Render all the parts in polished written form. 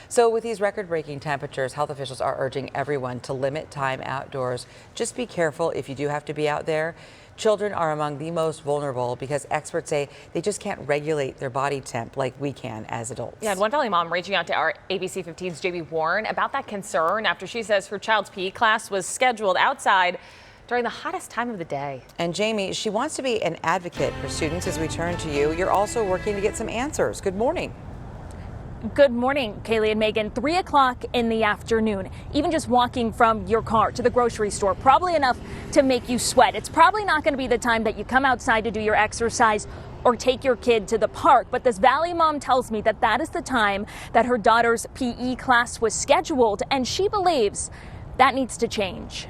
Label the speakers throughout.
Speaker 1: So with these record-breaking temperatures, health officials are urging everyone to limit time outdoors. Just be careful if you do have to be out there. Children are among the most vulnerable because experts say they just can't regulate their body temp like we can as adults.
Speaker 2: Yeah, and one Valley mom reaching out to our ABC 15's Jamie Warren about that concern after she says her child's PE class was scheduled outside during the hottest time of the day.
Speaker 1: And Jamie, she wants to be an advocate for students. As we turn to you, you're also working to get some answers. Good morning.
Speaker 3: Good morning, Kaylee and Megan. 3 o'clock in the afternoon. Even just walking from your car to the grocery store, probably enough to make you sweat. It's probably not going to be the time that you come outside to do your exercise or take your kid to the park. But this Valley mom tells me that that is the time that her daughter's PE class was scheduled, and she believes that needs to change.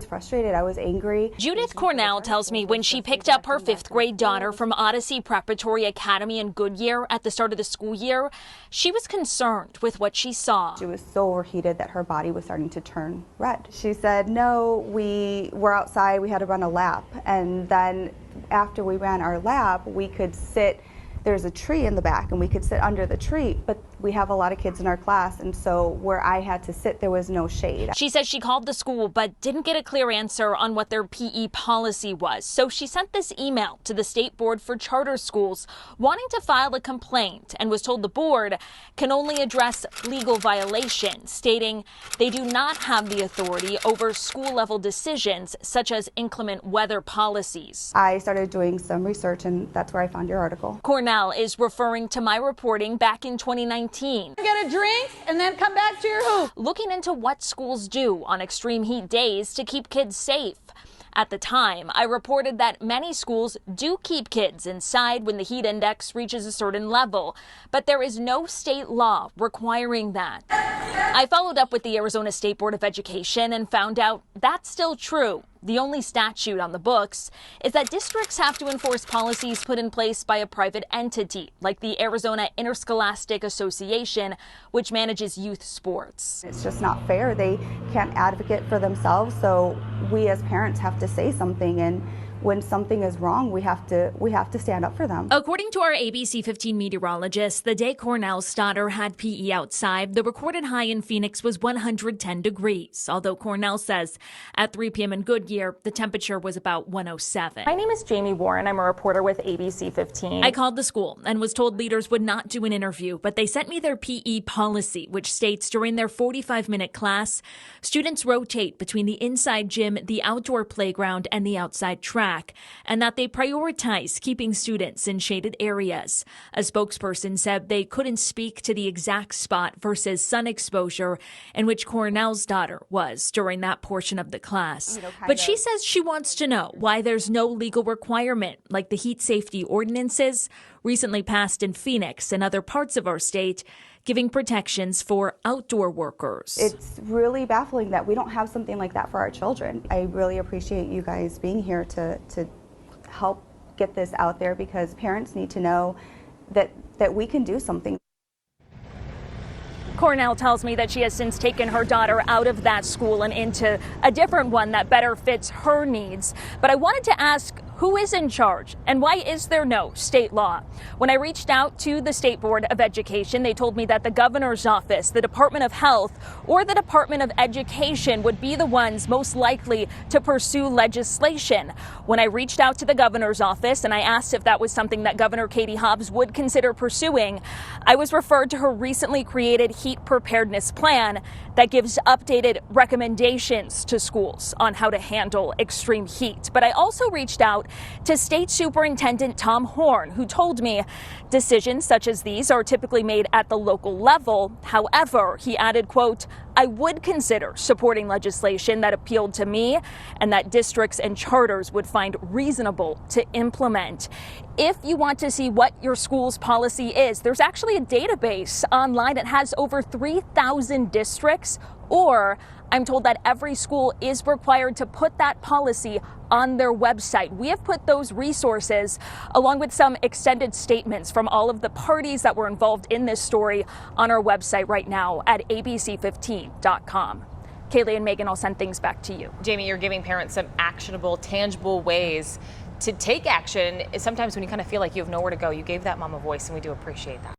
Speaker 4: Frustrated. I was angry.
Speaker 3: Judith Cornell tells me when she picked up her 5th grade daughter from Odyssey Preparatory Academy in Goodyear at the start of the school year, she was concerned with what she saw.
Speaker 4: She was so overheated that her body was starting to turn red. She said, no, we were outside, we had to run a lap. And then after we ran our lap, we could sit, there's a tree in the back and we could sit under the tree, but we have a lot of kids in our class, and so where I had to sit, there was no shade.
Speaker 3: She says she called the school but didn't get a clear answer on what their PE policy was. So she sent this email to the State Board for Charter Schools wanting to file a complaint, and was told the board can only address legal violations, stating they do not have the authority over school-level decisions such as inclement weather policies.
Speaker 4: I started doing some research, and that's where I found your article.
Speaker 3: Cornell is referring to my reporting back in 2019.
Speaker 5: Get a drink and then come back to your hoop.
Speaker 3: Looking into what schools do on extreme heat days to keep kids safe. At the time, I reported that many schools do keep kids inside when the heat index reaches a certain level, but there is no state law requiring that. I followed up with the Arizona State Board of Education and found out that's still true. The only statute on the books is that districts have to enforce policies put in place by a private entity, like the Arizona Interscholastic Association, which manages youth sports.
Speaker 4: It's just not fair. They can't advocate for themselves, so we as parents have to say something, and when something is wrong, we have to stand up for them.
Speaker 3: According to our ABC 15 meteorologist, the day Cornell's daughter had PE outside, the recorded high in Phoenix was 110 degrees, although Cornell says at 3 p.m. in Goodyear, the temperature was about 107.
Speaker 6: My name is Jamie Warren. I'm a reporter with ABC 15.
Speaker 3: I called the school and was told leaders would not do an interview, but they sent me their PE policy, which states during their 45-minute class, students rotate between the inside gym, the outdoor playground, and the outside track, and that they prioritize keeping students in shaded areas. A spokesperson said they couldn't speak to the exact spot versus sun exposure in which Cornell's daughter was during that portion of the class. But she says she wants to know why there's no legal requirement, like the heat safety ordinances recently passed in Phoenix and other parts of our state, giving protections for outdoor workers.
Speaker 4: It's really baffling that we don't have something like that for our children. I really appreciate you guys being here to help get this out there, because parents need to know that we can do something.
Speaker 3: Cornell tells me that she has since taken her daughter out of that school and into a different one that better fits her needs. But I wanted to ask, who is in charge and why is there no state law? When I reached out to the State Board of Education, they told me that the governor's office, the Department of Health, or the Department of Education would be the ones most likely to pursue legislation. When I reached out to the governor's office and I asked if that was something that Governor Katie Hobbs would consider pursuing, I was referred to her recently created heat preparedness plan that gives updated recommendations to schools on how to handle extreme heat. But I also reached out to State Superintendent Tom Horn, who told me decisions such as these are typically made at the local level. However, he added, quote, I would consider supporting legislation that appealed to me and that districts and charters would find reasonable to implement. If you want to see what your school's policy is, there's actually a database online that has over 3,000 districts, or I'm told that every school is required to put that policy on their website. We have put those resources along with some extended statements from all of the parties that were involved in this story on our website right now at abc15.com. Kaylee and Megan, I'll send things back to you.
Speaker 2: Jamie, you're giving parents some actionable, tangible ways to take action. Sometimes when you kind of feel like you have nowhere to go, you gave that mom a voice, and we do appreciate that.